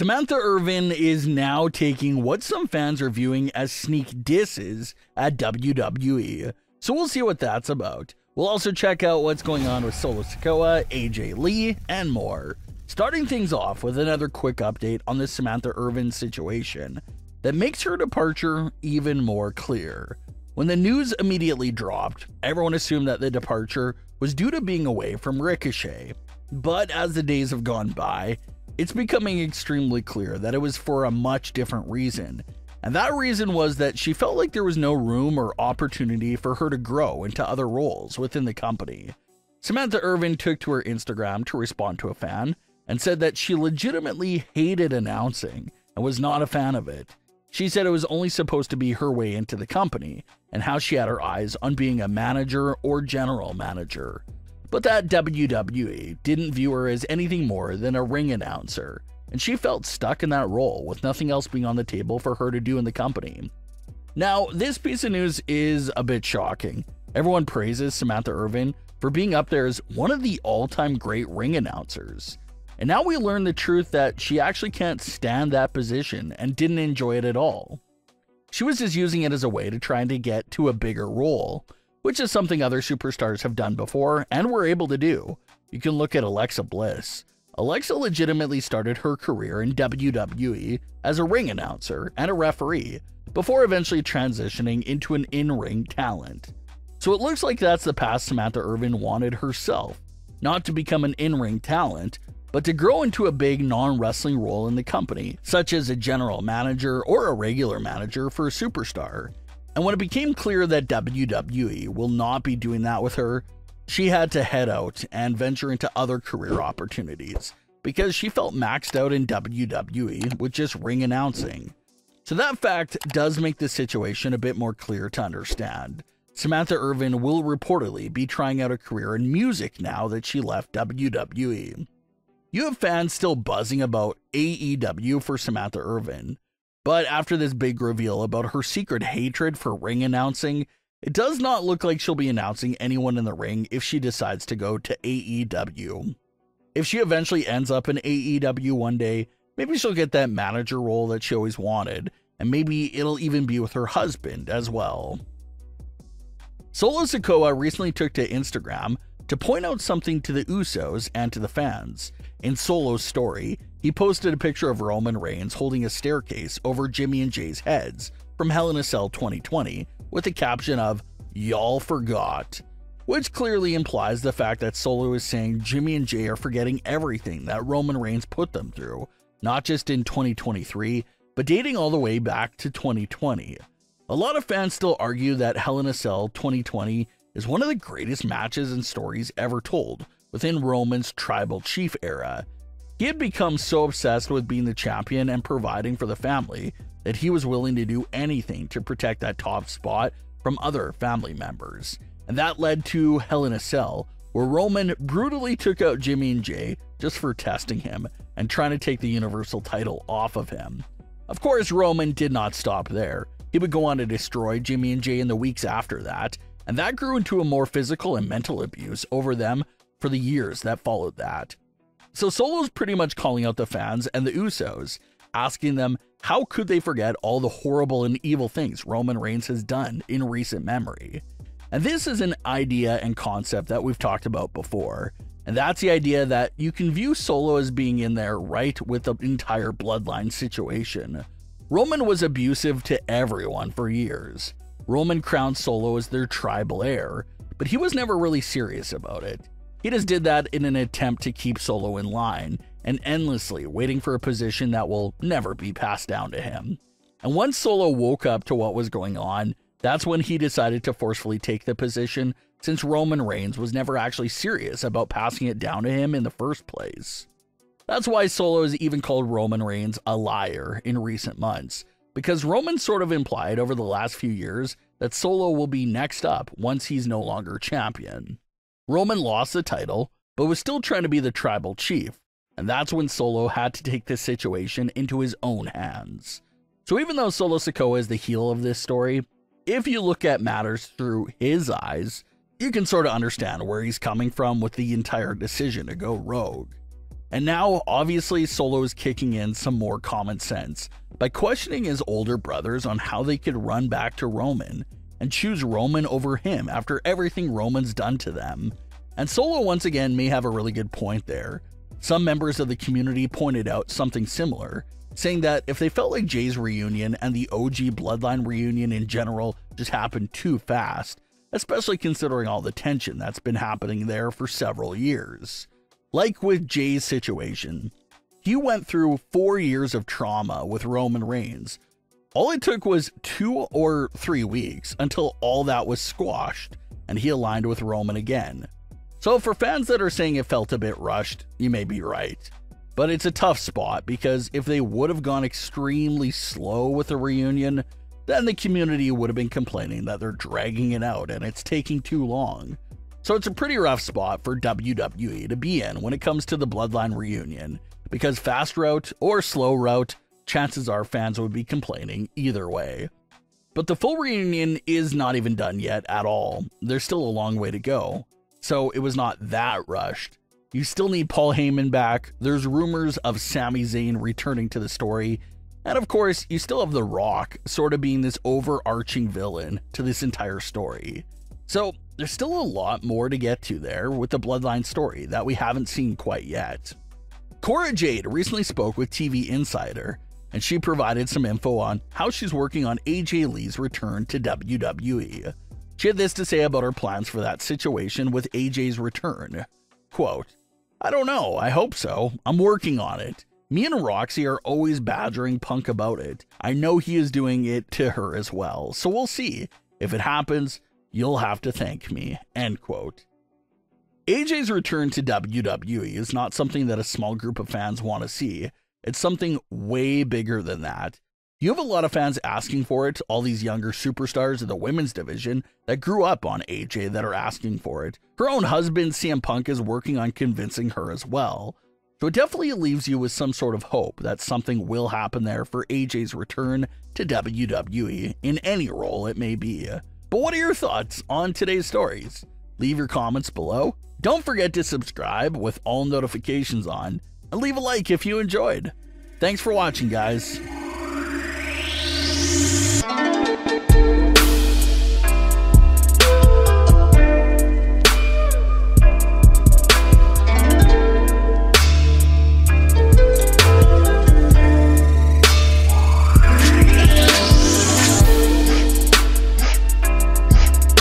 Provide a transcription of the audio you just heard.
Samantha Irvin is now taking what some fans are viewing as sneak disses at WWE. So we'll see what that's about. We'll also check out what's going on with Solo Sikoa, AJ Lee, and more. Starting things off with another quick update on the Samantha Irvin situation that makes her departure even more clear. When the news immediately dropped, everyone assumed that the departure was due to being away from Ricochet. But as the days have gone by, it's becoming extremely clear that it was for a much different reason. And that reason was that she felt like there was no room or opportunity for her to grow into other roles within the company. Samantha Irvin took to her Instagram to respond to a fan and said that she legitimately hated announcing and was not a fan of it. She said it was only supposed to be her way into the company and how she had her eyes on being a manager or general manager. But that WWE didn't view her as anything more than a ring announcer, and she felt stuck in that role with nothing else being on the table for her to do in the company. Now, this piece of news is a bit shocking. Everyone praises Samantha Irvin for being up there as one of the all-time great ring announcers. And now we learn the truth that she actually can't stand that position and didn't enjoy it at all. She was just using it as a way to try to get to a bigger role, which is something other superstars have done before and were able to do. You can look at Alexa Bliss. Alexa legitimately started her career in WWE as a ring announcer and a referee, before eventually transitioning into an in-ring talent. So it looks like that's the path Samantha Irvin wanted herself, not to become an in-ring talent, but to grow into a big non-wrestling role in the company, such as a general manager or a regular manager for a superstar. And when it became clear that WWE will not be doing that with her, she had to head out and venture into other career opportunities because she felt maxed out in WWE with just ring announcing. So that fact does make the situation a bit more clear to understand. Samantha Irvin will reportedly be trying out a career in music now that she left WWE. You have fans still buzzing about AEW for Samantha Irvin. But after this big reveal about her secret hatred for ring announcing, it does not look like she'll be announcing anyone in the ring if she decides to go to AEW. If she eventually ends up in AEW one day, maybe she'll get that manager role that she always wanted, and maybe it'll even be with her husband as well. Solo Sikoa recently took to Instagram to point out something to the Usos and to the fans. In Solo's story, he posted a picture of Roman Reigns holding a staircase over Jimmy and Jey's heads from Hell in a Cell 2020 with the caption of "Y'all forgot," which clearly implies the fact that Solo is saying Jimmy and Jey are forgetting everything that Roman Reigns put them through, not just in 2023, but dating all the way back to 2020. A lot of fans still argue that Hell in a Cell 2020 is one of the greatest matches and stories ever told within Roman's tribal chief era. He had become so obsessed with being the champion and providing for the family that he was willing to do anything to protect that top spot from other family members. And that led to Hell in a Cell, where Roman brutally took out Jimmy and Jey just for testing him and trying to take the Universal title off of him. Of course, Roman did not stop there. He would go on to destroy Jimmy and Jey in the weeks after that, and that grew into a more physical and mental abuse over them for the years that followed that. So Solo's pretty much calling out the fans and the Usos, asking them how could they forget all the horrible and evil things Roman Reigns has done in recent memory. And this is an idea and concept that we've talked about before, and that's the idea that you can view Solo as being in there right with the entire bloodline situation. Roman was abusive to everyone for years. Roman crowned Solo as their tribal heir, but he was never really serious about it. He just did that in an attempt to keep Solo in line and endlessly waiting for a position that will never be passed down to him. And once Solo woke up to what was going on, that's when he decided to forcefully take the position, since Roman Reigns was never actually serious about passing it down to him in the first place. That's why Solo has even called Roman Reigns a liar in recent months, because Roman sort of implied over the last few years that Solo will be next up once he's no longer champion. Roman lost the title, but was still trying to be the tribal chief, and that's when Solo had to take this situation into his own hands. So even though Solo Sikoa is the heel of this story, if you look at matters through his eyes, you can sort of understand where he's coming from with the entire decision to go rogue. And now, obviously, Solo is kicking in some more common sense by questioning his older brothers on how they could run back to Roman and choose Roman over him after everything Roman's done to them. And Solo once again may have a really good point there. Some members of the community pointed out something similar, saying that if they felt like Jey's reunion and the OG Bloodline reunion in general just happened too fast, especially considering all the tension that's been happening there for several years. Like with Jey's situation, he went through 4 years of trauma with Roman Reigns. All it took was 2 or 3 weeks until all that was squashed and he aligned with Roman again. So for fans that are saying it felt a bit rushed, you may be right. But it's a tough spot because if they would have gone extremely slow with the reunion, then the community would have been complaining that they're dragging it out and it's taking too long. So it's a pretty rough spot for WWE to be in when it comes to the Bloodline reunion, because fast route or slow route, chances are fans would be complaining either way. But the full reunion is not even done yet at all. There's still a long way to go. So it was not that rushed. You still need Paul Heyman back. There's rumors of Sami Zayn returning to the story. And of course, you still have The Rock sort of being this overarching villain to this entire story. So there's still a lot more to get to there with the Bloodline story that we haven't seen quite yet. Cora Jade recently spoke with TV Insider, and she provided some info on how she's working on AJ Lee's return to WWE. She had this to say about her plans for that situation with AJ's return. Quote, "I don't know, I hope so. I'm working on it. Me and Roxy are always badgering Punk about it. I know he is doing it to her as well, so we'll see. If it happens, you'll have to thank me." End quote. AJ's return to WWE is not something that a small group of fans want to see. It's something way bigger than that. You have a lot of fans asking for it, all these younger superstars in the women's division that grew up on AJ that are asking for it. Her own husband, CM Punk, is working on convincing her as well. So it definitely leaves you with some sort of hope that something will happen there for AJ's return to WWE in any role it may be. But what are your thoughts on today's stories? Leave your comments below. Don't forget to subscribe with all notifications on, and leave a like if you enjoyed. Thanks for watching, guys.